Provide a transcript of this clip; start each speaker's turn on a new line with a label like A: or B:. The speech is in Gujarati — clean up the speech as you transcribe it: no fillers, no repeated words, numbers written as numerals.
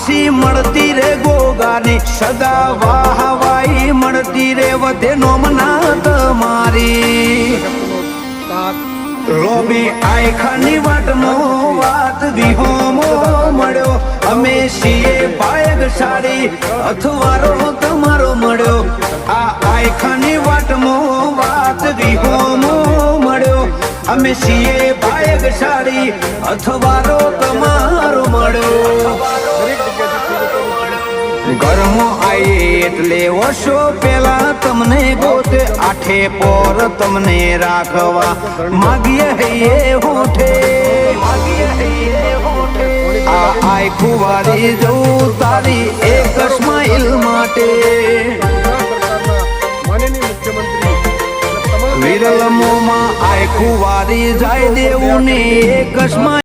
A: આશી મળતી રે ગોગાની સદા વાહવાઈ મળતી રે વધે નોમના તમારી લોબી આયખાની વાટનો વાત વિહોમો મળ્યો અમે છીએ બાયગ સાડી અથવારો તમારો મળ્યો આ આયખાની વાટનો વાત વિહોમો મળ્યો અમે છીએ બાયગ સાડી અથવારો તમારો મળ્યો ઘરમાં આવીએ એટલે વર્ષો પેલા તમને ગોતે આઠે પોર તમને રાખવા માગીએ હૈયે હોઠે આ આય કુવારી જવું તારી એક સ્માઈલ માટે વિરલ મોમાં આય કુવારી જાય દેવું ને એક સ્માઈલ